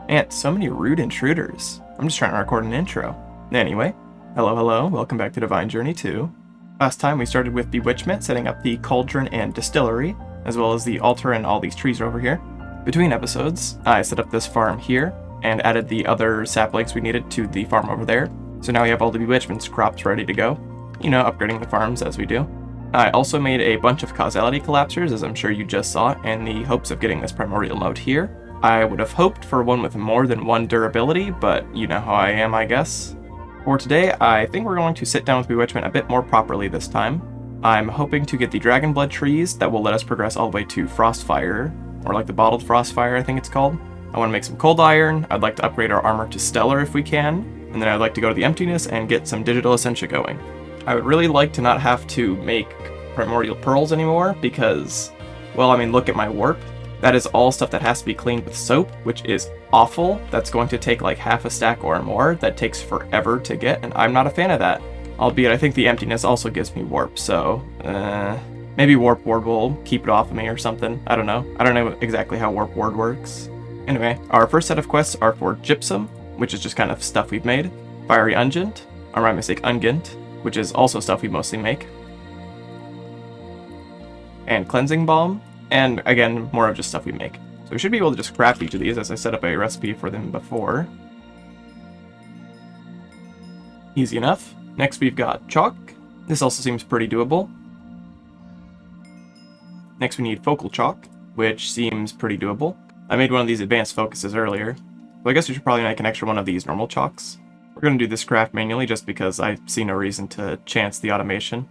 Man, so many rude intruders. I'm just trying to record an intro. Anyway, hello, welcome back to Divine Journey 2. Last time we started with Bewitchment, setting up the cauldron and distillery, as well as the altar and all these trees over here. Between episodes, I set up this farm here, and added the other saplings we needed to the farm over there. So now we have all the Bewitchment's crops ready to go. You know, upgrading the farms as we do. I also made a bunch of causality collapsers, as I'm sure you just saw, in the hopes of getting this primordial node here. I would have hoped for one with more than one durability, but you know how I am, I guess. For today, I think we're going to sit down with Bewitchment a bit more properly this time. I'm hoping to get the dragon blood trees that will let us progress all the way to Frostfire, or like the bottled Frostfire, I think it's called. I want to make some cold iron, I'd like to upgrade our armor to stellar if we can, and then I'd like to go to the Emptiness and get some Digital Essentia going. I would really like to not have to make primordial pearls anymore because, well, I mean, look at my warp. That is all stuff that has to be cleaned with soap, which is awful. That's going to take like half a stack or more. That takes forever to get, and I'm not a fan of that. Albeit, I think the Emptiness also gives me warp, so maybe Warp Ward will keep it off of me or something. I don't know. I don't know exactly how Warp Ward works. Anyway, our first set of quests are for Gypsum, which is just kind of stuff we've made. Fiery Ungent, or my mistake, Ungent, which is also stuff we mostly make. And Cleansing Balm, and again, more of just stuff we make. So we should be able to just craft each of these as I set up a recipe for them before. Easy enough. Next we've got Chalk. This also seems pretty doable. Next we need Focal Chalk, which seems pretty doable. I made one of these advanced focuses earlier, so I guess we should probably make an extra one of these normal chalks. We're going to do this craft manually just because I see no reason to chance the automation.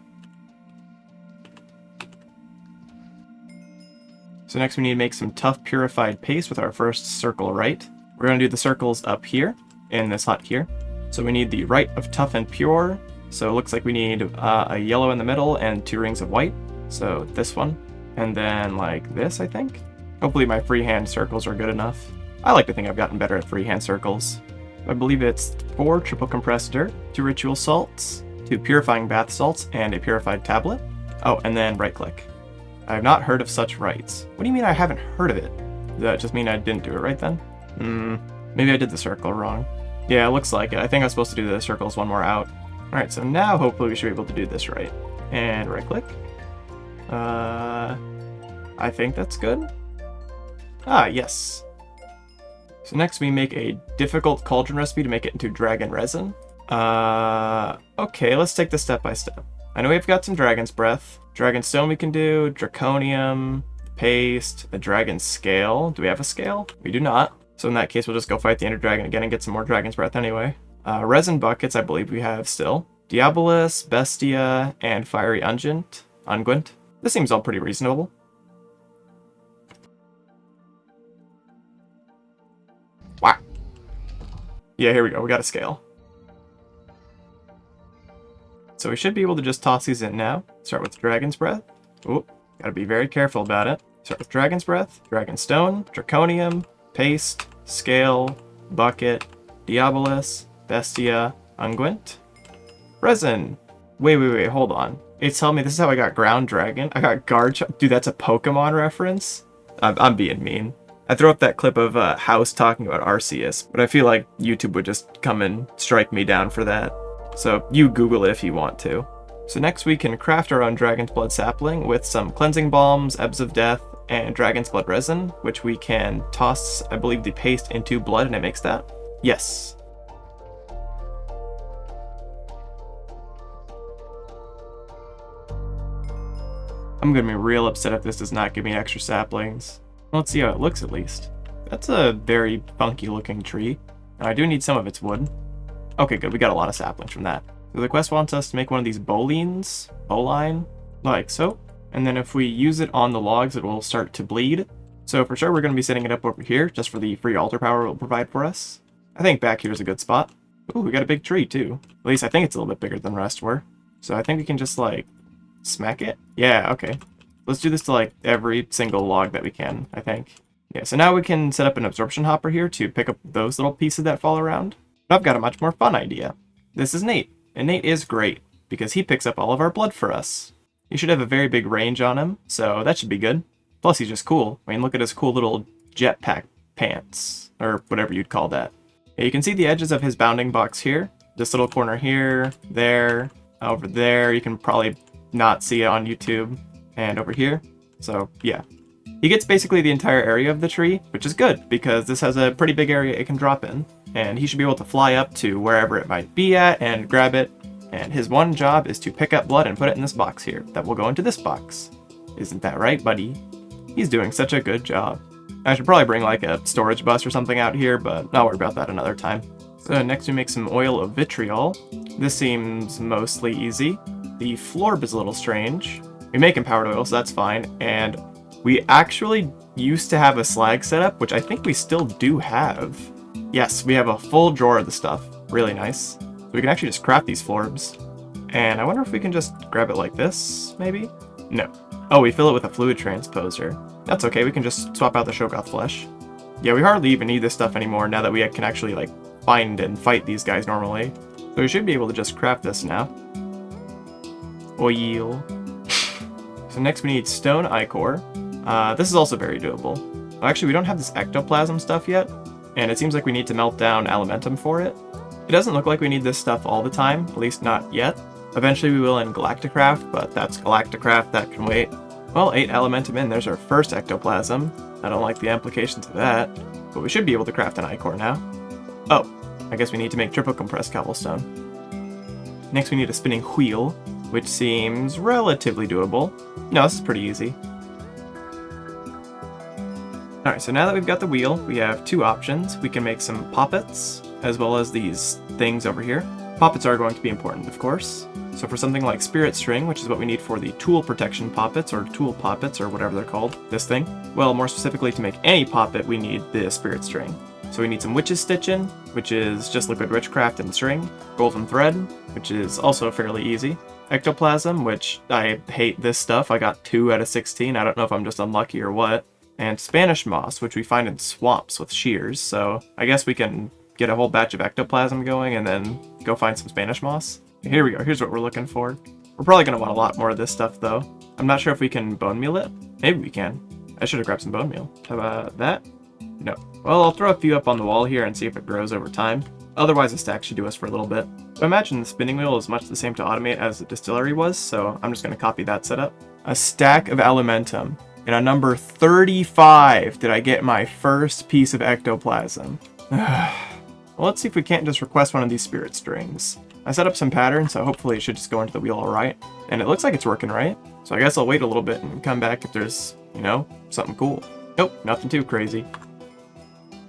So next we need to make some tough purified paste with our first circle right. We're going to do the circles up here in this hut here. So we need the right of tough and pure. So it looks like we need a yellow in the middle and 2 rings of white. So this one. And then like this, I think. Hopefully my freehand circles are good enough. I like to think I've gotten better at freehand circles. I believe it's 4 triple compressed dirt, 2 ritual salts, 2 purifying bath salts, and a purified tablet. Oh, and then right click. I have not heard of such rites. What do you mean I haven't heard of it? Does that just mean I didn't do it right then? Maybe I did the circle wrong. Yeah, it looks like it. I think I was supposed to do the circles one more out. Alright, so now hopefully we should be able to do this right. And right click. I think that's good. Ah, yes. So next we make a difficult cauldron recipe to make it into dragon resin. Okay, let's take this step by step. I know we've got some dragon's breath. Dragon stone we can do, draconium, paste, a dragon scale. Do we have a scale? We do not. So in that case, we'll just go fight the ender dragon again and get some more dragon's breath anyway. Resin buckets, I believe we have still. Diabolus, Bestia, and Fiery Ungent. Unguent. This seems all pretty reasonable. Wow. Yeah, here we go. We got a scale. So we should be able to just toss these in now. Start with Dragon's Breath. Oop, gotta be very careful about it. Start with Dragon's Breath, Dragon Stone, Draconium, Paste, Scale, Bucket, Diabolus, Bestia, Unguent, Resin. Wait, hold on. It's telling me this is how I got Ground Dragon. I got Guard. Dude, that's a Pokemon reference? I'm being mean. I throw up that clip of House talking about Arceus, but I feel like YouTube would just come and strike me down for that. So you Google it if you want to. So next we can craft our own Dragon's Blood sapling with some Cleansing Balms, Ebbs of Death, and Dragon's Blood resin, which we can toss, I believe, the paste into blood and it makes that. Yes. I'm gonna be real upset if this does not give me extra saplings. Let's see how it looks at least. That's a very funky looking tree. And I do need some of its wood. Okay, good. We got a lot of saplings from that. So the quest wants us to make one of these bowline, like so. And then if we use it on the logs, it will start to bleed. So for sure, we're going to be setting it up over here, just for the free altar power it will provide for us. I think back here is a good spot. Ooh, we got a big tree too. At least I think it's a little bit bigger than the rest were. So I think we can just like smack it. Yeah, okay. Let's do this to like every single log that we can, I think. Yeah, so now we can set up an absorption hopper here to pick up those little pieces that fall around. But I've got a much more fun idea. This is Nate, and Nate is great, because he picks up all of our blood for us. He should have a very big range on him, so that should be good. Plus he's just cool. I mean, look at his cool little jetpack pants. or whatever you'd call that. Yeah, you can see the edges of his bounding box here. This little corner here, there, over there. You can probably not see it on YouTube, and over here. So yeah, he gets basically the entire area of the tree, which is good because this has a pretty big area it can drop in, and he should be able to fly up to wherever it might be at and grab it. And his one job is to pick up blood and put it in this box here that will go into this box. Isn't that right, buddy? He's doing such a good job. I should probably bring like a storage bus or something out here, but I'll worry about that another time. So next we make some oil of vitriol. This seems mostly easy. The florb is a little strange. We make empowered oil, so that's fine. And we actually used to have a slag setup, which I think we still do have. Yes, we have a full drawer of the stuff. Really nice. So we can actually just craft these florbs. And I wonder if we can just grab it like this, maybe? No. Oh, we fill it with a fluid transposer. That's okay, we can just swap out the Shogoth flesh. Yeah, we hardly even need this stuff anymore now that we can actually, like, find and fight these guys normally. So we should be able to just craft this now. Oil. So next we need stone ichor. This is also very doable. Oh, actually, we don't have this ectoplasm stuff yet, and it seems like we need to melt down elementum for it. It doesn't look like we need this stuff all the time, at least not yet. Eventually we will in Galacticraft, but that's Galacticraft, that can wait. Well, 8 elementum in, there's our first ectoplasm. I don't like the implications of that, but we should be able to craft an ichor now. Oh, I guess we need to make triple compressed cobblestone. Next we need a spinning wheel, which seems relatively doable. No, this is pretty easy. Alright, so now that we've got the wheel, we have 2 options. We can make some poppets, as well as these things over here. Poppets are going to be important, of course. So for something like spirit string, which is what we need for the tool protection poppets, or tool poppets, or whatever they're called, this thing. Well, more specifically, to make any poppet, we need the spirit string. So we need some witch's stitching, which is just liquid witchcraft and string. Golden thread, which is also fairly easy. Ectoplasm, which I hate this stuff. I got 2 out of 16. I don't know if I'm just unlucky or what. And Spanish moss, which we find in swamps with shears. So I guess we can get a whole batch of ectoplasm going and then go find some Spanish moss. Here we go. Here's what we're looking for. We're probably going to want a lot more of this stuff, though. I'm not sure if we can bone meal it. Maybe we can. I should have grabbed some bone meal. How about that? No. Well, I'll throw a few up on the wall here and see if it grows over time. Otherwise, a stack should do us for a little bit. So I imagine the spinning wheel is much the same to automate as the distillery was, so I'm just going to copy that setup. A stack of elementum. And on number 35 did I get my first piece of ectoplasm. Well, let's see if we can't just request one of these spirit strings. I set up some patterns, so hopefully it should just go into the wheel alright. And it looks like it's working right. So I guess I'll wait a little bit and come back if there's, you know, something cool. Nope, nothing too crazy.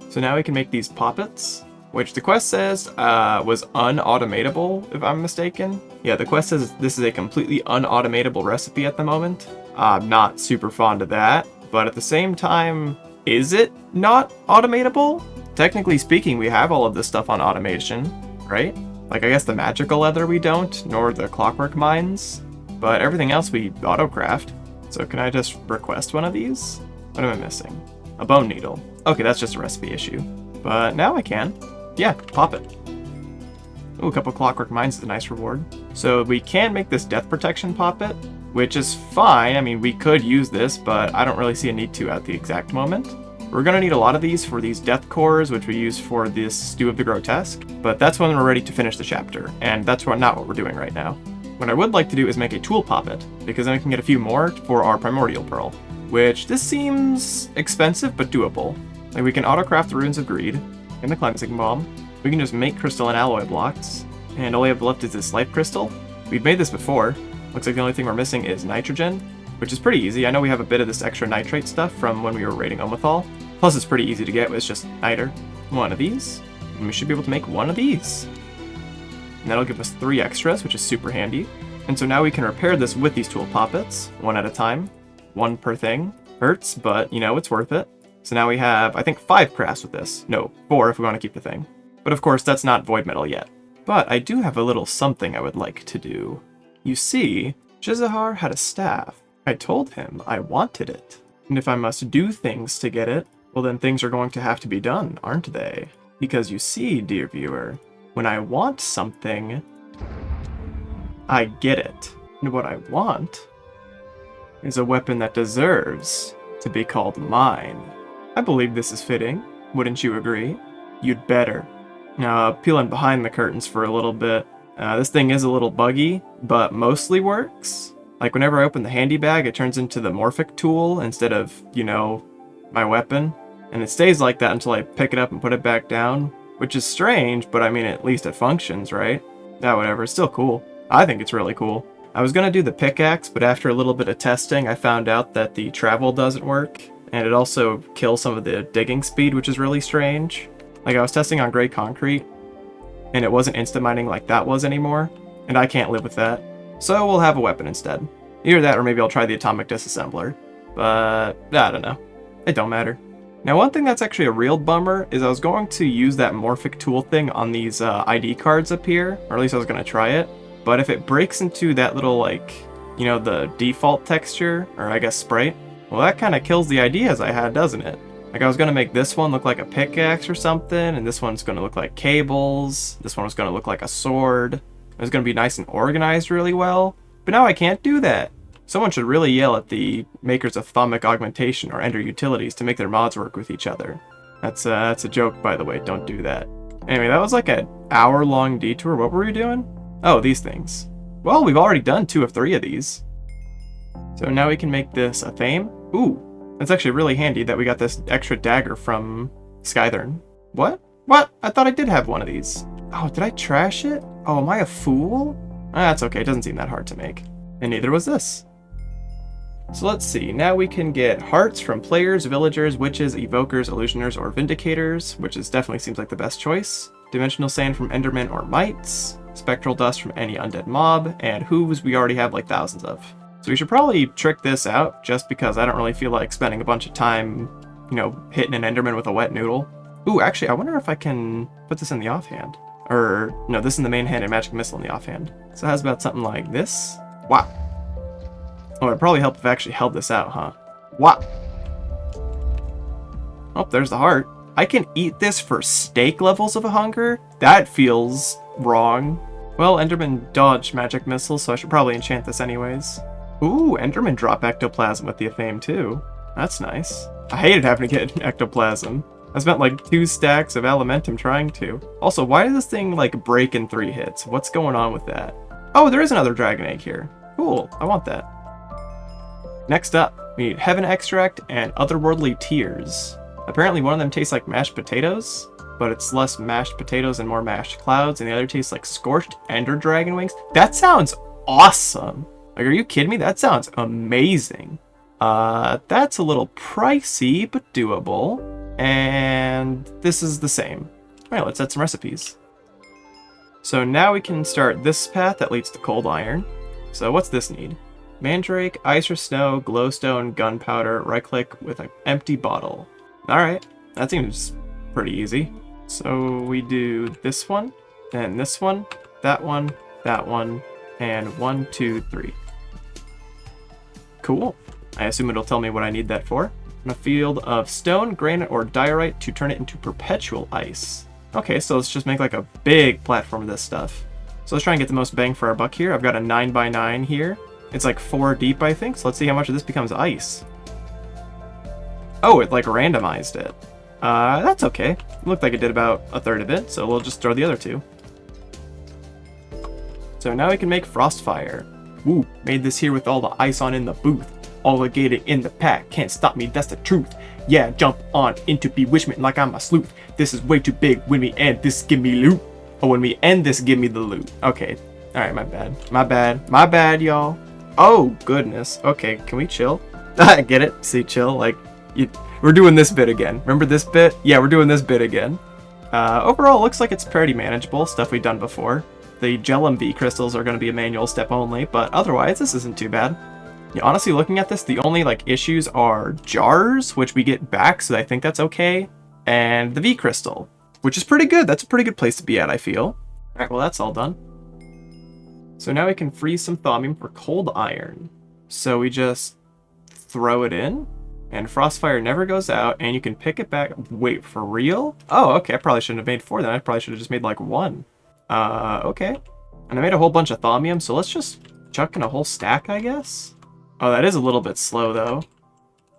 So now we can make these poppets, which the quest says was unautomatable, if I'm mistaken. Yeah, the quest says this is a completely unautomatable recipe at the moment. I'm not super fond of that, but at the same time, is it not automatable? Technically speaking, we have all of this stuff on automation, right? Like, I guess the magical leather we don't, nor the clockwork mines, but everything else we auto-craft. So can I just request one of these? What am I missing? A bone needle. Okay, that's just a recipe issue. But now I can. Yeah, pop it. Ooh, a couple clockwork mines is a nice reward. So we can make this death protection poppet, which is fine. I mean, we could use this, but I don't really see a need to at the exact moment. We're going to need a lot of these for these death cores, which we use for this Stew of the Grotesque, but that's when we're ready to finish the chapter, and that's not what we're doing right now. What I would like to do is make a tool poppet, because then we can get a few more for our Primordial Pearl, which this seems expensive but doable. Like, we can auto-craft the Runes of Greed and the Cleansing Balm. We can just make crystalline alloy blocks, and all we have left is this life crystal. We've made this before. Looks like the only thing we're missing is nitrogen, which is pretty easy. I know we have a bit of this extra nitrate stuff from when we were raiding Omethal. Plus, it's pretty easy to get. It's just niter. One of these. And we should be able to make one of these. And that'll give us 3 extras, which is super handy. And so now we can repair this with these tool poppets, one at a time. 1 per thing. Hurts, but, you know, it's worth it. So now we have, I think, 5 crafts with this. No, 4 if we want to keep the thing. But of course, that's not void metal yet. But I do have a little something I would like to do. You see, Shizahar had a staff. I told him I wanted it. And if I must do things to get it, well then things are going to have to be done, aren't they? Because you see, dear viewer, when I want something, I get it. And what I want is a weapon that deserves to be called mine. I believe this is fitting. Wouldn't you agree? You'd better. Now, peeling behind the curtains for a little bit. This thing is a little buggy, but mostly works. Like, whenever I open the handy bag, it turns into the morphic tool instead of, you know, my weapon. And it stays like that until I pick it up and put it back down, which is strange, but I mean, at least it functions, right? Yeah, whatever, it's still cool. I think it's really cool. I was gonna do the pickaxe, but after a little bit of testing, I found out that the travel doesn't work, and it also kills some of the digging speed, which is really strange. Like, I was testing on gray concrete, and it wasn't instant mining like that was anymore, and I can't live with that. So we'll have a weapon instead. Either that, or maybe I'll try the atomic disassembler. But, I don't know. It don't matter. Now, one thing that's actually a real bummer is I was going to use that morphic tool thing on these ID cards up here, or at least I was going to try it. But if it breaks into that little, like, you know, the default texture, or I guess sprite, well, that kind of kills the ideas I had, doesn't it? Like, I was going to make this one look like a pickaxe or something, and this one's going to look like cables, this one was going to look like a sword. It was going to be nice and organized really well, but now I can't do that. Someone should really yell at the makers of Thaumic Augmentation or Ender Utilities to make their mods work with each other. That's a joke, by the way, don't do that. Anyway, that was like an hour-long detour. What were we doing? Oh, these things. Well, we've already done 2 of 3 of these. So now we can make this a thame. Ooh, that's actually really handy that we got this extra dagger from Skythern. What? What? I thought I did have one of these. Oh, did I trash it? Oh, am I a fool? That's okay, it doesn't seem that hard to make. And neither was this. So let's see, now we can get hearts from players, villagers, witches, evokers, illusioners, or vindicators, which definitely seems like the best choice. Dimensional sand from endermen or mites. Spectral dust from any undead mob, and hooves we already have like thousands of. So we should probably trick this out, just because I don't really feel like spending a bunch of time, you know, hitting an enderman with a wet noodle. Ooh, actually, I wonder if I can put this in the offhand. Or, no, this in the main hand and magic missile in the offhand. So it has about something like this. Wow. Oh, it'd probably help if I actually held this out, huh? Wow. Oh, there's the heart. I can eat this for steak levels of a hunger? That feels wrong. Well, Enderman dodged magic missiles, so I should probably enchant this anyways. Ooh, Enderman drop ectoplasm with the Aphame too. That's nice. I hated having to get ectoplasm. I spent like 2 stacks of Elementum trying to. Also, why does this thing like break in 3 hits? What's going on with that? Oh, there is another dragon egg here. Cool, I want that. Next up, we need Heaven Extract and Otherworldly Tears. Apparently one of them tastes like mashed potatoes, but it's less mashed potatoes and more mashed clouds, and the other tastes like scorched ender dragon wings. That sounds awesome! Like, are you kidding me? That sounds amazing. That's a little pricey, but doable. And this is the same. Alright, let's add some recipes. So now we can start this path that leads to cold iron. So what's this need? Mandrake, ice or snow, glowstone, gunpowder, right click with an empty bottle. Alright, that seems pretty easy. So we do this one, then this one, that one, and 1, 2, 3. Cool. I assume it'll tell me what I need that for. On a field of stone, granite, or diorite to turn it into perpetual ice. Okay, so let's just make like a big platform of this stuff. So let's try and get the most bang for our buck here. I've got a 9x9 here. It's like 4 deep, I think, so let's see how much of this becomes ice. Oh, it like randomized it. That's okay. It looked like it did about a third of it, so we'll just throw the other 2. So now we can make Frostfire. Woo, made this here with all the ice on in the booth. Obligated in the pack, can't stop me, that's the truth. Yeah, jump on into Bewitchment like I'm a sleuth. This is way too big, when we end this, give me loot. Oh, when we end this, give me the loot. Okay, alright, my bad, y'all. Oh, goodness. Okay, can we chill? I get it, see, chill, like, we're doing this bit again. Remember this bit? Yeah, we're doing this bit again. Overall, looks like it's pretty manageable, stuff we've done before. The Gellum V crystals are going to be a manual step only, but otherwise, this isn't too bad. Yeah, honestly, looking at this, the only like issues are jars, which we get back, so I think that's okay, and the V crystal, which is pretty good. That's a pretty good place to be at, I feel. Alright, well, that's all done. So now we can freeze some thaumium for cold iron. So we just throw it in, and Frostfire never goes out, and you can pick it back. Wait, for real? Oh, okay, I probably shouldn't have made 4 then. I probably should have just made like 1. Okay. And I made a whole bunch of thaumium, so let's just chuck in a whole stack, I guess? Oh, that is a little bit slow, though.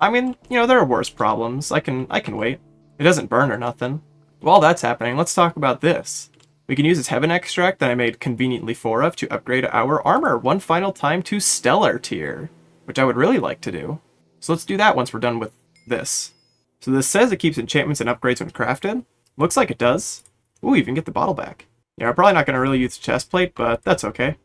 I mean, you know, there are worse problems. I can wait. It doesn't burn or nothing. While that's happening, let's talk about this. We can use this Heaven Extract that I made conveniently 4 of to upgrade our armor one final time to Stellar tier, which I would really like to do. So let's do that once we're done with this. So this says it keeps enchantments and upgrades when crafted. Looks like it does. Ooh, even get the bottle back. Yeah, we're probably not going to really use the chest plate, but that's okay.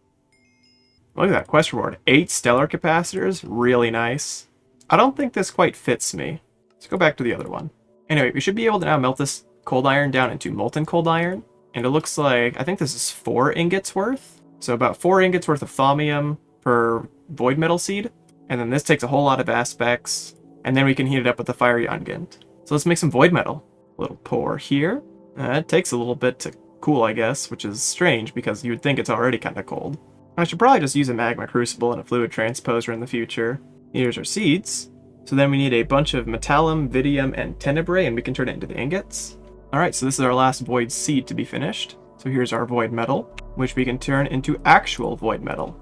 Look at that quest reward. 8 stellar capacitors. Really nice. I don't think this quite fits me. Let's go back to the other one. Anyway, we should be able to now melt this cold iron down into molten cold iron. And it looks like, I think this is 4 ingots worth. So about 4 ingots worth of thaumium per void metal seed. And then this takes a whole lot of aspects. And then we can heat it up with the fiery ungent. So let's make some void metal. A little pour here. It takes a little bit to cool, I guess, which is strange because you would think it's already kind of cold. I should probably just use a magma crucible and a fluid transposer in the future. Here's our seeds. So then we need a bunch of metallum, vidium, and tenebrae, and we can turn it into the ingots. Alright, so this is our last void seed to be finished. So here's our void metal, which we can turn into actual void metal.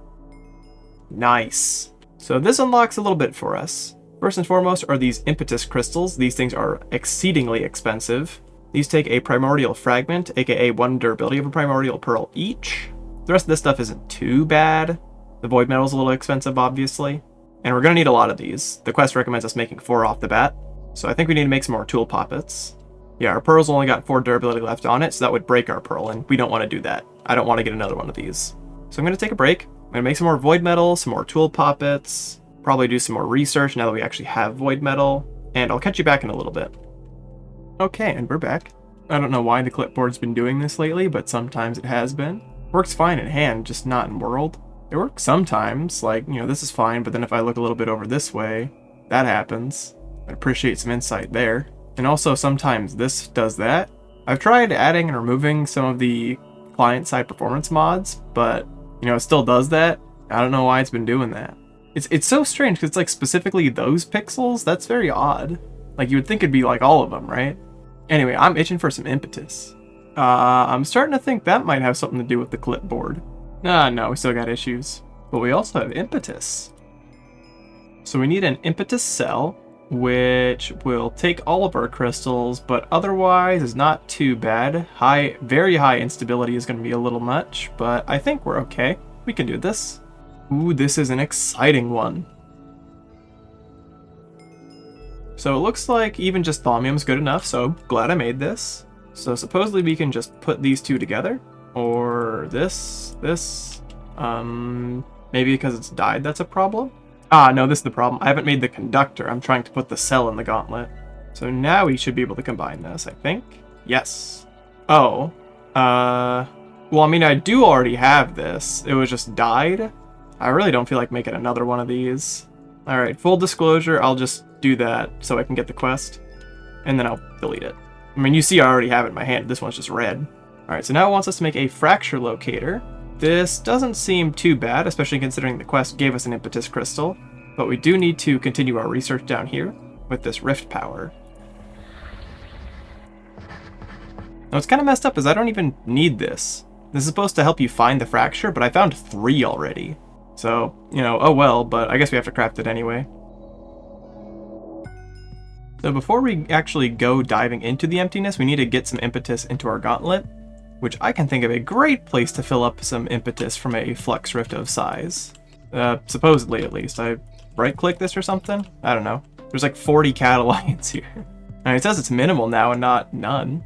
Nice. So this unlocks a little bit for us. First and foremost are these Impetus Crystals. These things are exceedingly expensive. These take a primordial fragment, aka 1 durability of a primordial pearl each. The rest of this stuff isn't too bad. The void metal's a little expensive, obviously. And we're going to need a lot of these. The quest recommends us making 4 off the bat. So I think we need to make some more tool poppets. Yeah, our pearl's only got 4 durability left on it, so that would break our pearl, and we don't want to do that. I don't want to get another one of these. So I'm going to take a break. I'm going to make some more void metal, some more tool poppets, probably do some more research now that we actually have void metal, and I'll catch you back in a little bit. Okay, and we're back. I don't know why the clipboard's been doing this lately, but sometimes it has been. Works fine in hand, just not in world. It works sometimes, like, this is fine, but then if I look a little bit over this way, that happens. I appreciate some insight there. And also sometimes this does that. I've tried adding and removing some of the client-side performance mods, but, it still does that. I don't know why it's been doing that. It's so strange, because it's like specifically those pixels. That's very odd. Like, you would think it'd be like all of them, right? Anyway, I'm itching for some impetus. I'm starting to think that might have something to do with the clipboard. No, we still got issues. But we also have impetus. So we need an impetus cell, which will take all of our crystals, but otherwise is not too bad. Very high instability is going to be a little much, but I think we're okay. We can do this. Ooh, this is an exciting one. So it looks like even just thaumium's good enough, so glad I made this. So supposedly we can just put these two together. Or this. Maybe because it's died that's a problem? Ah, no, this is the problem. I haven't made the conductor. I'm trying to put the cell in the gauntlet. So now we should be able to combine this, I think. Yes. Oh. Well, I mean, I do already have this. It was just died. I really don't feel like making another one of these. Alright, full disclosure, I'll just do that so I can get the quest. And then I'll delete it. I mean, you see I already have it in my hand. This one's just red. Alright, so now it wants us to make a fracture locator. This doesn't seem too bad, especially considering the quest gave us an Impetus Crystal. But we do need to continue our research down here with this rift power. Now, what's kind of messed up is I don't even need this. This is supposed to help you find the fracture, but I found 3 already. So, oh well, but I guess we have to craft it anyway. So before we actually go diving into the emptiness, we need to get some impetus into our gauntlet, which I can think of a great place to fill up some impetus from a flux rift of size. Supposedly, at least. I right-click this or something? I don't know. There's like 40 catalions here. And it says it's minimal now and not none.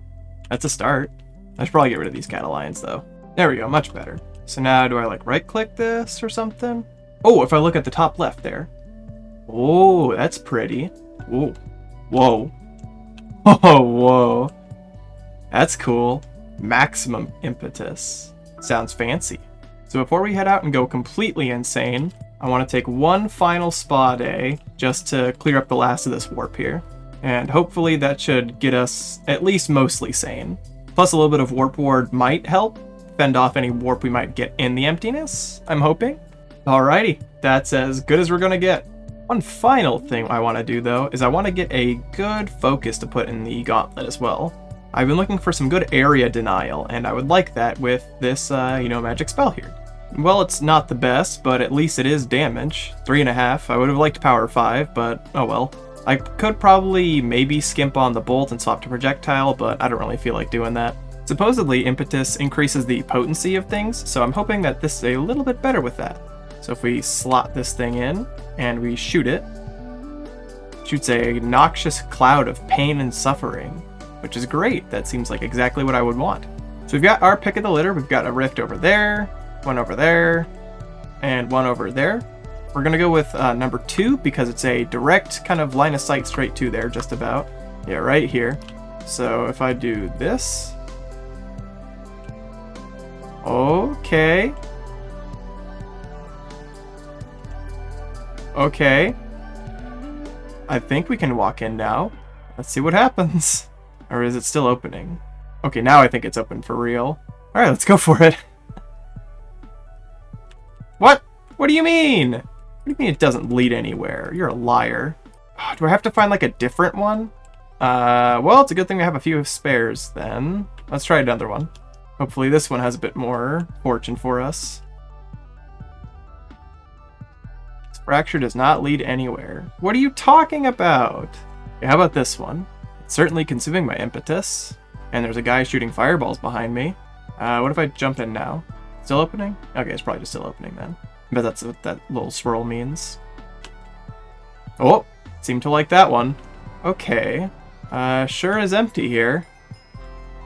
That's a start. I should probably get rid of these catalions, though. There we go, much better. So now, do I like right-click this or something? Oh, if I look at the top left there. Oh, that's pretty. Ooh. Whoa. Oh, whoa. That's cool. Maximum impetus. Sounds fancy. So before we head out and go completely insane, I want to take one final spa day just to clear up the last of this warp here. And hopefully that should get us at least mostly sane. Plus a little bit of warp ward might help fend off any warp we might get in the emptiness, I'm hoping. Alrighty, that's as good as we're gonna get. One final thing I want to do though is I want to get a good focus to put in the gauntlet as well. I've been looking for some good area denial, and I would like that with this, magic spell here. Well, it's not the best, but at least it is damage. 3.5. I would have liked power 5, but oh well. I could probably maybe skimp on the bolt and swap to projectile, but I don't really feel like doing that. Supposedly, Impetus increases the potency of things, so I'm hoping that this is a little bit better with that. So if we slot this thing in and we shoot it, shoots a noxious cloud of pain and suffering, which is great. That seems like exactly what I would want. So we've got our pick of the litter. We've got a rift over there, one over there, and one over there. We're gonna go with number 2 because it's a direct kind of line of sight straight to there, just about. Yeah, right here. So if I do this, okay. Okay. I think we can walk in now. Let's see what happens. Or is it still opening? Okay, now I think it's open for real. Alright, let's go for it. What? What do you mean? What do you mean it doesn't lead anywhere? You're a liar. Do I have to find like a different one? Well, it's a good thing we have a few spares then. Let's try another one. Hopefully this one has a bit more fortune for us. This fracture does not lead anywhere. What are you talking about? Okay, how about this one? It's certainly consuming my impetus. And there's a guy shooting fireballs behind me. What if I jump in now? Still opening? Okay, it's probably just still opening then. But that's what that little swirl means. Oh, seem to like that one. Okay. Sure is empty here.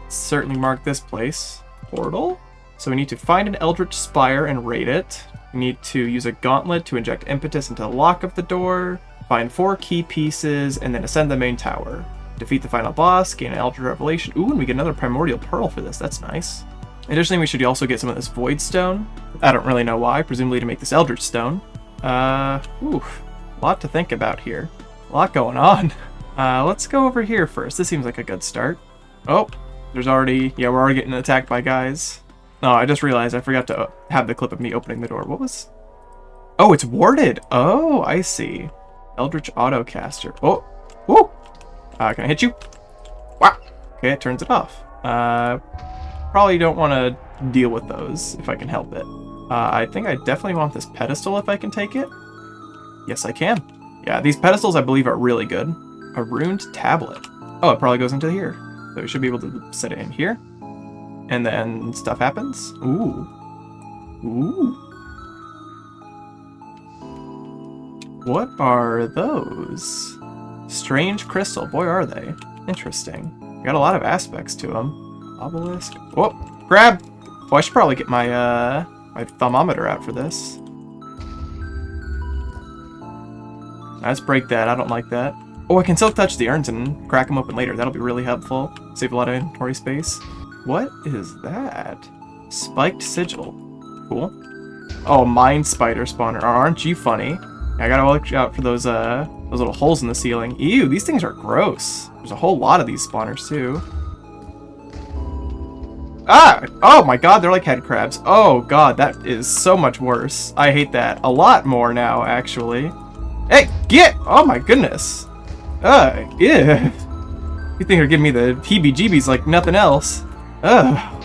Let's certainly mark this place. Portal? So we need to find an Eldritch Spire and raid it. We need to use a gauntlet to inject impetus into the lock of the door. Find 4 key pieces and then ascend the main tower. Defeat the final boss, gain an Eldritch Revelation. Ooh, and we get another Primordial Pearl for this. That's nice. Additionally, we should also get some of this Void Stone. I don't really know why, presumably to make this Eldritch Stone. A lot to think about here. A lot going on. Let's go over here first. This seems like a good start. Oh, there's already... Yeah, we're already getting attacked by guys. Oh, I just realized I forgot to have the clip of me opening the door. What was... Oh, it's warded! Oh, I see. Eldritch Autocaster. Oh! Whoa! Can I hit you? Wow! Okay, it turns it off. Probably don't want to deal with those if I can help it. I think I definitely want this pedestal if I can take it. Yes, I can. Yeah, these pedestals I believe are really good. A runed tablet. Oh, it probably goes into here. So we should be able to set it in here. And then stuff happens. Ooh. Ooh. What are those? Strange crystal. Boy, are they. Interesting. Got a lot of aspects to them. Obelisk. Oh, grab! Oh, I should probably get my, my thermometer out for this. Let's break that. I don't like that. Oh, I can still touch the urns and crack them open later. That'll be really helpful. Save a lot of inventory space. What is that? Spiked sigil. Cool. Oh, mind spider spawner. Aren't you funny? I gotta watch out for those little holes in the ceiling. Ew, these things are gross. There's a whole lot of these spawners too. Ah! Oh my god, they're like head crabs. Oh god, that is so much worse. I hate that a lot more now, actually. Hey, get! Oh my goodness. Yeah. You think you're giving me the heebie-jeebies like nothing else. I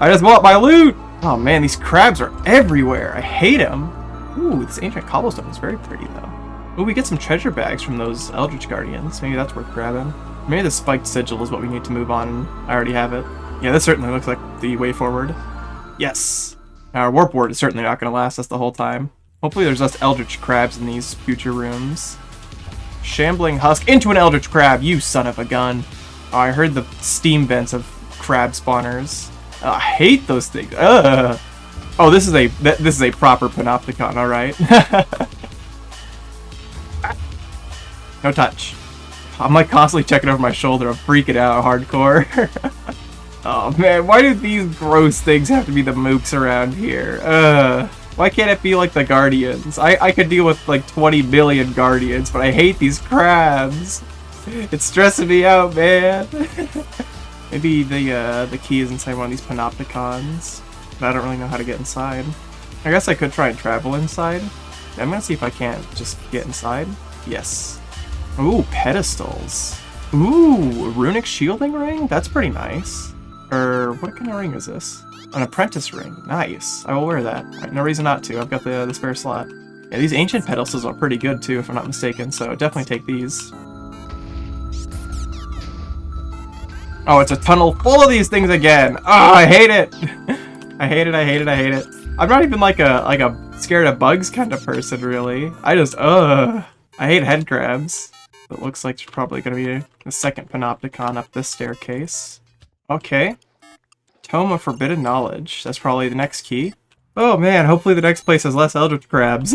just want my loot! Oh man, these crabs are everywhere. I hate them. Ooh, this ancient cobblestone is very pretty though. Ooh, we get some treasure bags from those Eldritch Guardians. Maybe that's worth grabbing. Maybe the spiked sigil is what we need to move on. I already have it. Yeah, this certainly looks like the way forward. Yes! Our warp ward is certainly not going to last us the whole time. Hopefully there's less Eldritch Crabs in these future rooms. Shambling husk into an Eldritch Crab, you son of a gun. Oh, I heard the steam vents of crab spawners. Oh, I hate those things. Ugh. Oh, this is a proper panopticon, all right. No touch. I'm like constantly checking over my shoulder. I'm freaking out hardcore. Oh man, why do these gross things have to be the mooks around here? Why can't it be like the Guardians? I could deal with like 20 million Guardians, but I hate these crabs. It's stressing me out, man. Maybe the key is inside one of these panopticons. But I don't really know how to get inside. I guess I could try and travel inside. I'm gonna see if I can't just get inside. Yes. Ooh, pedestals. Ooh, a runic shielding ring? That's pretty nice. Or what kind of ring is this? An apprentice ring. Nice. I will wear that. Right, no reason not to. I've got the spare slot. Yeah, these ancient pedestals are pretty good too, if I'm not mistaken, so definitely take these. Oh, it's a tunnel full of these things again! Oh, I hate it! I hate it, I hate it, I hate it. I'm not even like a scared of bugs kind of person, really. I just, I hate head crabs. It looks like there's probably gonna be a second panopticon up this staircase. Okay. Tome of Forbidden Knowledge. That's probably the next key. Oh man, hopefully the next place has less Eldritch crabs.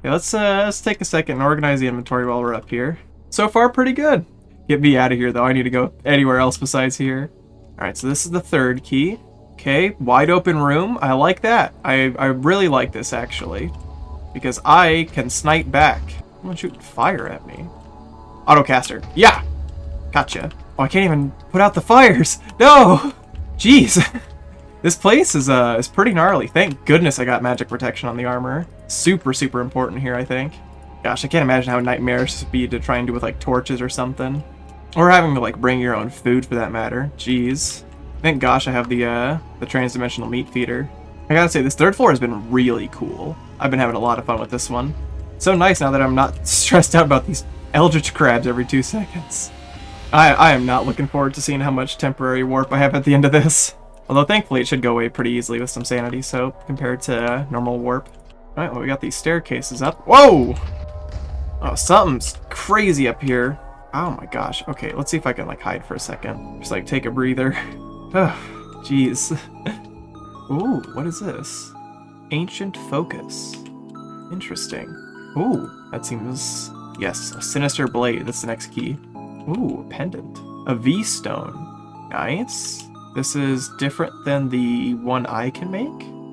Yeah, let's take a second and organize the inventory while we're up here. So far, pretty good. Get me out of here, though. I need to go anywhere else besides here. Alright, so this is the third key. Okay, wide open room. I like that. I really like this, actually. Because I can snipe back. Someone shooting fire at me. Autocaster. Yeah! Gotcha. Oh, I can't even put out the fires! No! Jeez! This place is pretty gnarly. Thank goodness I got magic protection on the armor. Super, super important here, I think. Gosh, I can't imagine how nightmarish it would be to try and do with, like, torches or something. Or having to, like, bring your own food, for that matter. Jeez. Thank gosh I have the transdimensional meat feeder. I gotta say, this third floor has been really cool. I've been having a lot of fun with this one. So nice now that I'm not stressed out about these eldritch crabs every 2 seconds. I am not looking forward to seeing how much temporary warp I have at the end of this. Although thankfully it should go away pretty easily with some sanity soap compared to normal warp. Alright, well we got these staircases up. Whoa! Oh, something's crazy up here. Oh my gosh. Okay, let's see if I can like hide for a second. Just like take a breather. Oh, jeez. Ooh, what is this? Ancient Focus. Interesting. Ooh, that seems... Yes, a Sinister Blade. That's the next key. Ooh, a pendant. A V-Stone. Nice. This is different than the one I can make?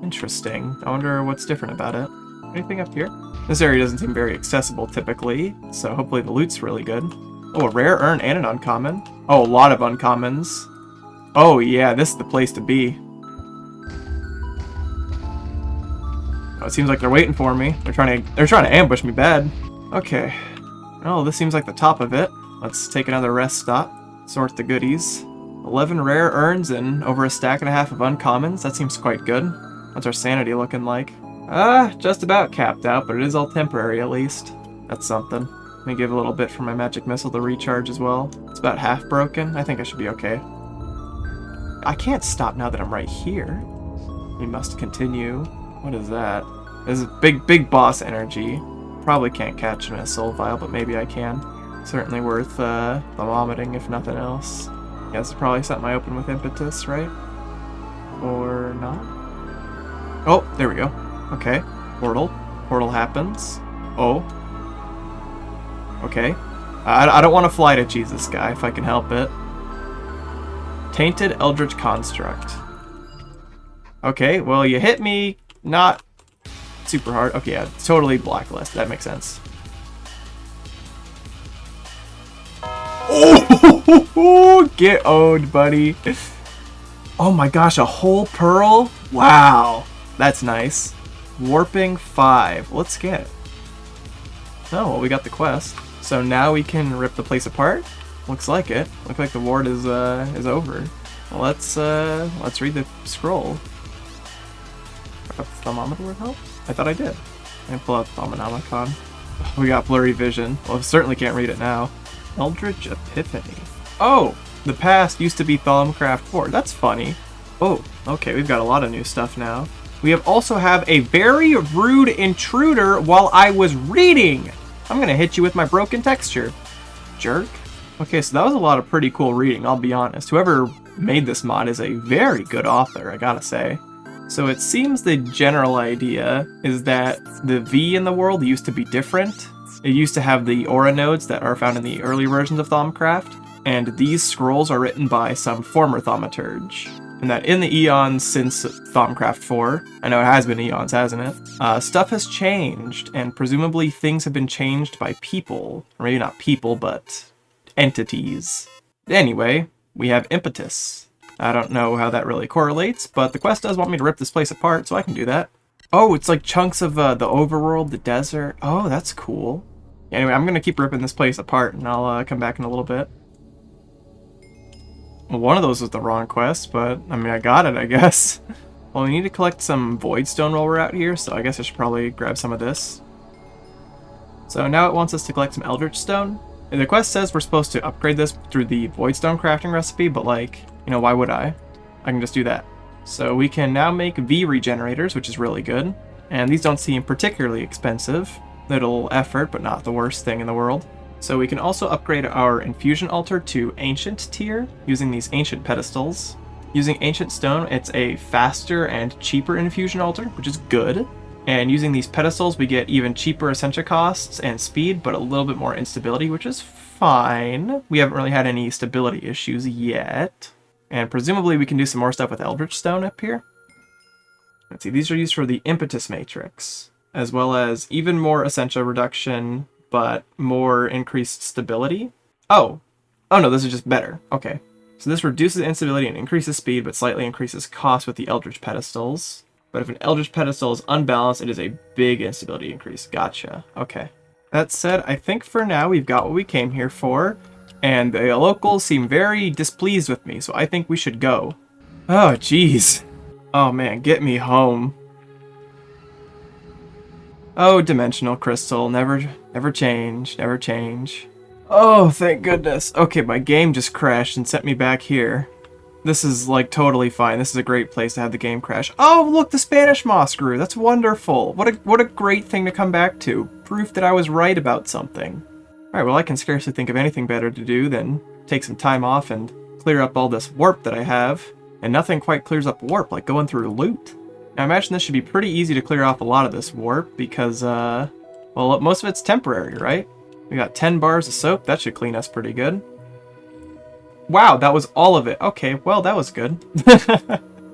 Interesting. I wonder what's different about it. Anything up here? This area doesn't seem very accessible typically, so hopefully the loot's really good. Oh, a rare urn and an uncommon. Oh, a lot of uncommons. Oh yeah, this is the place to be. Oh, it seems like they're waiting for me. They're trying to ambush me bad. Okay. Oh, this seems like the top of it. Let's take another rest stop. Sort the goodies. 11 rare urns and over a stack and a half of uncommons. That seems quite good. What's our sanity looking like? Just about capped out, but it is all temporary at least. That's something. Let me give a little bit for my magic missile to recharge as well. It's about half broken. I think I should be okay. I can't stop now that I'm right here. We must continue. What is that? This is big boss energy. Probably can't catch him in a soul vial, but maybe I can. Certainly worth the vomiting, if nothing else. Yeah, this is probably something I open with Impetus, right? Or not? Oh, there we go. Okay. Portal. Portal happens. Oh. Okay. I don't want to fly to Jesus guy if I can help it. Tainted Eldritch Construct. Okay, well you hit me not super hard. Okay, yeah, totally blacklist. That makes sense. Oh, get owned, buddy. Oh my gosh, a whole pearl? Wow, that's nice. Warping 5. Let's scan it. Oh, well, we got the quest. So now we can rip the place apart? Looks like it. Looks like the ward is over. Well, let's read the scroll. The thermometer would help? I thought I did. I can pull out the Thaumic. We got blurry vision. Well, I certainly can't read it now. Eldritch Epiphany. Oh, the past used to be Thaumcraft 4. That's funny. Oh, okay, we've got a lot of new stuff now. We also have a very rude intruder while I was reading. I'm gonna hit you with my broken texture. Jerk. Okay, so that was a lot of pretty cool reading, I'll be honest. Whoever made this mod is a very good author, I gotta say. So it seems the general idea is that the V in the world used to be different. It used to have the aura nodes that are found in the early versions of Thaumcraft, and these scrolls are written by some former thaumaturge. And that in the eons since Thaumcraft 4, I know it has been eons, hasn't it? Stuff has changed, and presumably things have been changed by people. Or maybe not people, but entities. Anyway, we have Impetus. I don't know how that really correlates, but the quest does want me to rip this place apart, so I can do that. Oh, it's like chunks of the overworld, the desert. Oh, that's cool. Anyway, I'm going to keep ripping this place apart, and I'll come back in a little bit. Well, one of those was the wrong quest, but, I mean, I got it, I guess. Well, we need to collect some Voidstone while we're out here, so I guess I should probably grab some of this. So now it wants us to collect some Eldritch Stone. And the quest says we're supposed to upgrade this through the Voidstone crafting recipe, but like, you know, why would I? I can just do that. So we can now make V regenerators, which is really good. And these don't seem particularly expensive. Little effort, but not the worst thing in the world. So we can also upgrade our infusion altar to ancient tier using these ancient pedestals. Using ancient stone, it's a faster and cheaper infusion altar, which is good. And using these pedestals, we get even cheaper Essentia costs and speed, but a little bit more instability, which is fine. We haven't really had any stability issues yet. And presumably we can do some more stuff with Eldritch Stone up here. Let's see, these are used for the Impetus Matrix, as well as even more Essentia reduction, but more increased stability. Oh no, this is just better. Okay. So this reduces instability and increases speed, but slightly increases cost with the Eldritch Pedestals. But if an Eldritch Pedestal is unbalanced, it is a big instability increase. Gotcha. Okay. That said, I think for now we've got what we came here for, and the locals seem very displeased with me, so I think we should go. Oh, jeez. Oh man, get me home. Oh, Dimensional Crystal, never change, never change. Oh, thank goodness. Okay, my game just crashed and sent me back here. This is, like, totally fine. This is a great place to have the game crash. Oh, look, the Spanish moss grew. That's wonderful. What a great thing to come back to. Proof that I was right about something. Alright, well, I can scarcely think of anything better to do than take some time off and clear up all this warp that I have. And nothing quite clears up warp like going through loot. Now, I imagine this should be pretty easy to clear off a lot of this warp because, well, most of it's temporary, right? We got 10 bars of soap. That should clean us pretty good. Wow, that was all of it. Okay, well, that was good.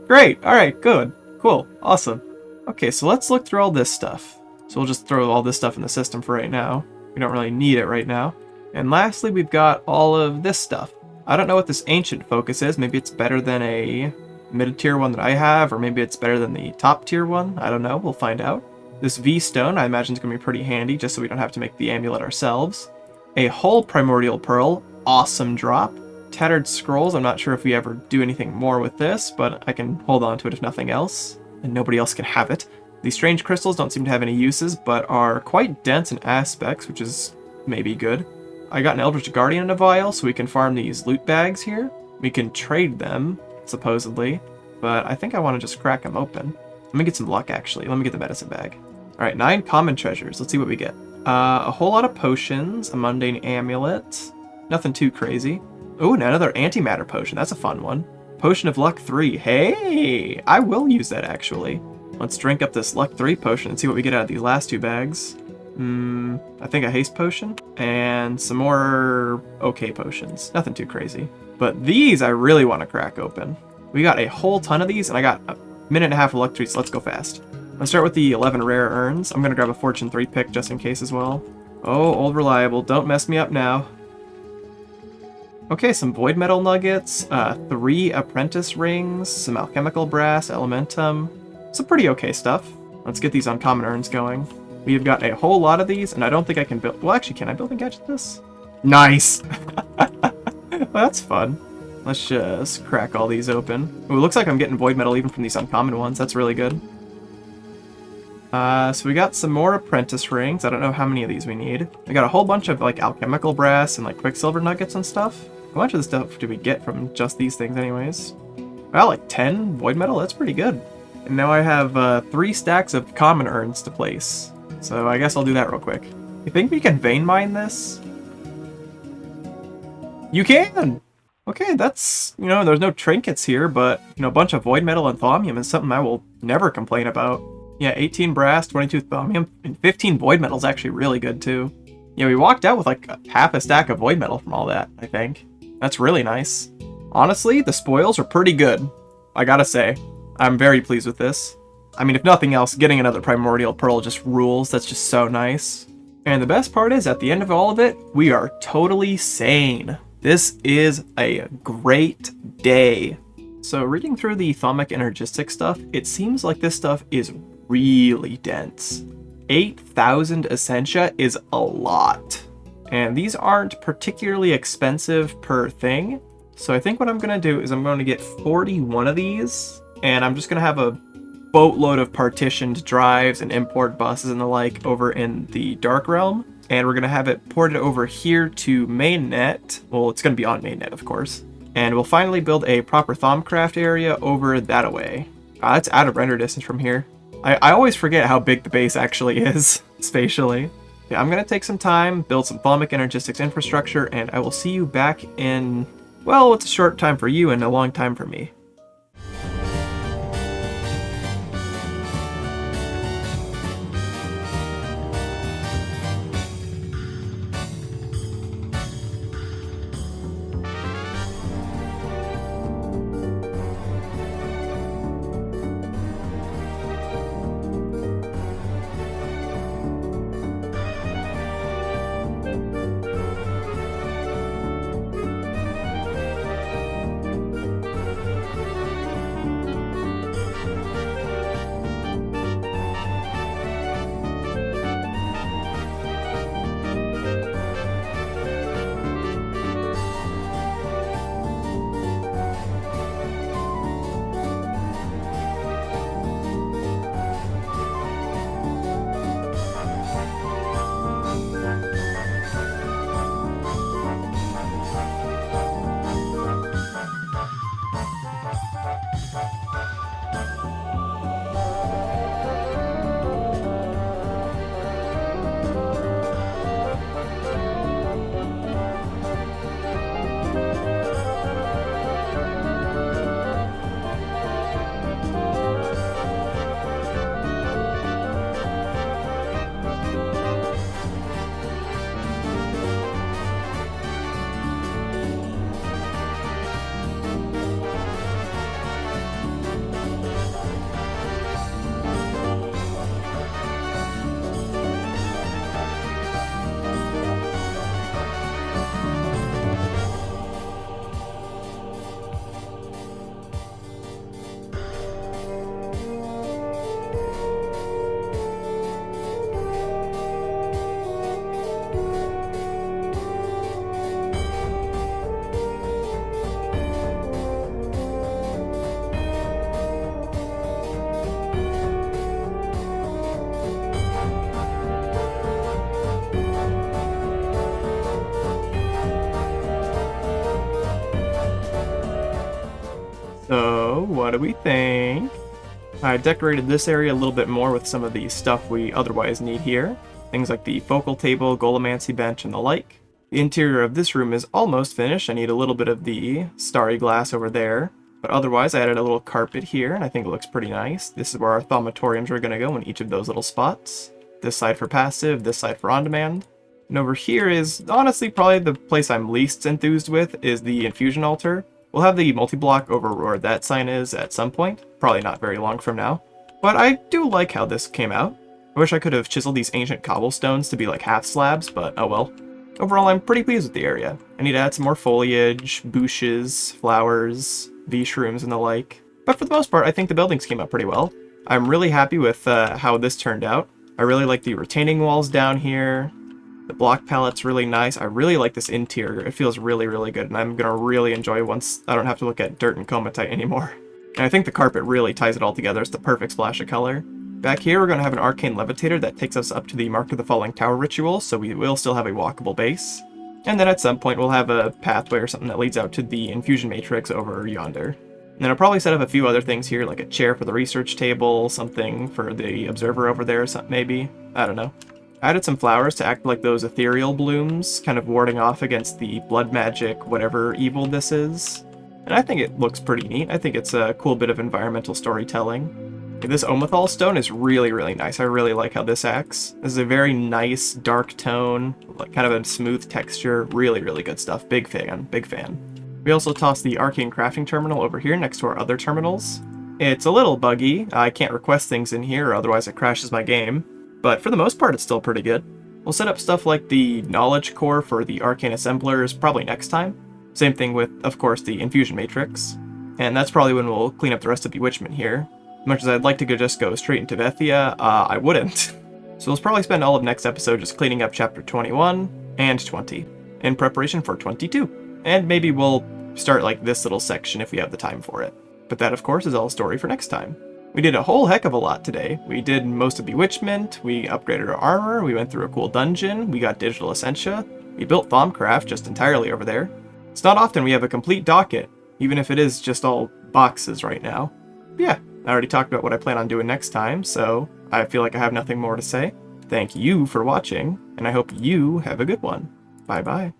Great. All right, good. Cool. Awesome. Okay, so let's look through all this stuff. So we'll just throw all this stuff in the system for right now. We don't really need it right now. And lastly, we've got all of this stuff. I don't know what this ancient focus is. Maybe it's better than a mid-tier one that I have, or maybe it's better than the top-tier one. I don't know. We'll find out. This V-stone, I imagine, is going to be pretty handy, just so we don't have to make the amulet ourselves. A whole primordial pearl. Awesome drop. Tattered scrolls. I'm not sure if we ever do anything more with this, but I can hold on to it if nothing else, and nobody else can have it. These strange crystals don't seem to have any uses, but are quite dense in aspects, which is maybe good. I got an Eldritch Guardian in a vial, so we can farm these loot bags here. We can trade them, supposedly, but I think I want to just crack them open. Let me get some luck, actually. Let me get the medicine bag. Alright, 9 common treasures. Let's see what we get. A whole lot of potions, a mundane amulet. Nothing too crazy. Ooh, and another antimatter potion. That's a fun one. Potion of Luck 3. Hey! I will use that, actually. Let's drink up this Luck 3 potion and see what we get out of these last 2 bags. I think a haste potion. And some more okay potions. Nothing too crazy. But these I really want to crack open. We got a whole ton of these, and I got a minute and a half of Luck 3, so let's go fast. Let's start with the 11 rare urns. I'm going to grab a Fortune 3 pick just in case as well. Oh, old reliable. Don't mess me up now. Okay, some void metal nuggets, 3 apprentice rings, some alchemical brass, elementum. Some pretty okay stuff. Let's get these uncommon urns going. We've got a whole lot of these, and I don't think I can build... Well, actually, can I build a gadget this? Nice! Well, that's fun. Let's just crack all these open. Ooh, it looks like I'm getting void metal even from these uncommon ones. That's really good. So we got some more apprentice rings. I don't know how many of these we need. We got a whole bunch of, like, alchemical brass and, like, quicksilver nuggets and stuff. How much of the stuff do we get from just these things anyways? Well, like 10 void metal? That's pretty good. And now I have 3 stacks of common urns to place. So I guess I'll do that real quick. You think we can vein mine this? You can! Okay, that's, you know, there's no trinkets here, but, you know, a bunch of void metal and thaumium is something I will never complain about. Yeah, 18 brass, 22 thaumium, and 15 void metal is actually really good too. Yeah, we walked out with like half a stack of void metal from all that, I think. That's really nice. Honestly, the spoils are pretty good. I gotta say, I'm very pleased with this. I mean, if nothing else, getting another primordial pearl just rules. That's just so nice. And the best part is, at the end of all of it, we are totally sane. This is a great day. So reading through the Thaumic Energistics stuff, it seems like this stuff is really dense. 8,000 Essentia is a lot. And these aren't particularly expensive per thing. So I think what I'm going to do is I'm going to get 41 of these, and I'm just going to have a boatload of partitioned drives and import buses and the like over in the Dark Realm. and we're going to have it ported over here to mainnet. Well, it's going to be on mainnet, of course. And we'll finally build a proper Thaumcraft area over that away. It's out of render distance from here. I always forget how big the base actually is, spatially. Yeah, I'm going to take some time, build some Thaumic Energistics infrastructure, and I will see you back in, well, it's a short time for you and a long time for me. So, what do we think? I decorated this area a little bit more with some of the stuff we otherwise need here. Things like the focal table, Golomancy bench, and the like. The interior of this room is almost finished. I need a little bit of the starry glass over there. But otherwise, I added a little carpet here, and I think it looks pretty nice. This is where our thaumatoriums are going to go in each of those little spots. This side for passive, this side for on-demand. And over here is, honestly, probably the place I'm least enthused with, is the infusion altar. We'll have the multi-block over where that sign is at some point, probably not very long from now. But I do like how this came out. I wish I could have chiseled these ancient cobblestones to be like half slabs, but oh well. Overall, I'm pretty pleased with the area. I need to add some more foliage, bushes, flowers, V-shrooms, and the like. But for the most part, I think the buildings came out pretty well. I'm really happy with how this turned out. I really like the retaining walls down here. The block palette's really nice. I really like this interior. It feels really, really good, and I'm going to really enjoy once I don't have to look at dirt and comatite anymore. And I think the carpet really ties it all together. It's the perfect splash of color. Back here, we're going to have an arcane levitator that takes us up to the Mark of the Falling Tower ritual, so we will still have a walkable base. And then at some point, we'll have a pathway or something that leads out to the infusion matrix over yonder. And then I'll probably set up a few other things here, like a chair for the research table, something for the observer over there, something maybe. I don't know. I added some flowers to act like those ethereal blooms, kind of warding off against the blood magic, whatever evil this is. And I think it looks pretty neat. I think it's a cool bit of environmental storytelling. This Omethal stone is really, really nice. I really like how this acts. This is a very nice, dark tone, like kind of a smooth texture. Really, really good stuff. Big fan, big fan. We also tossed the arcane crafting terminal over here next to our other terminals. It's a little buggy. I can't request things in here, or otherwise it crashes my game. But for the most part, it's still pretty good. We'll set up stuff like the knowledge core for the arcane assemblers probably next time. Same thing with, of course, the infusion matrix. And that's probably when we'll clean up the rest of Bewitchment here. Much as I'd like to just go straight into Vethia, I wouldn't. So we'll probably spend all of next episode just cleaning up chapter 21 and 20 in preparation for 22. And maybe we'll start like this little section if we have the time for it. But that, of course, is all story for next time. We did a whole heck of a lot today. We did most of Bewitchment, we upgraded our armor, we went through a cool dungeon, we got Digital Essentia, we built Thaumcraft just entirely over there. It's not often we have a complete docket, even if it is just all boxes right now. But yeah, I already talked about what I plan on doing next time, so I feel like I have nothing more to say. Thank you for watching, and I hope you have a good one. Bye-bye.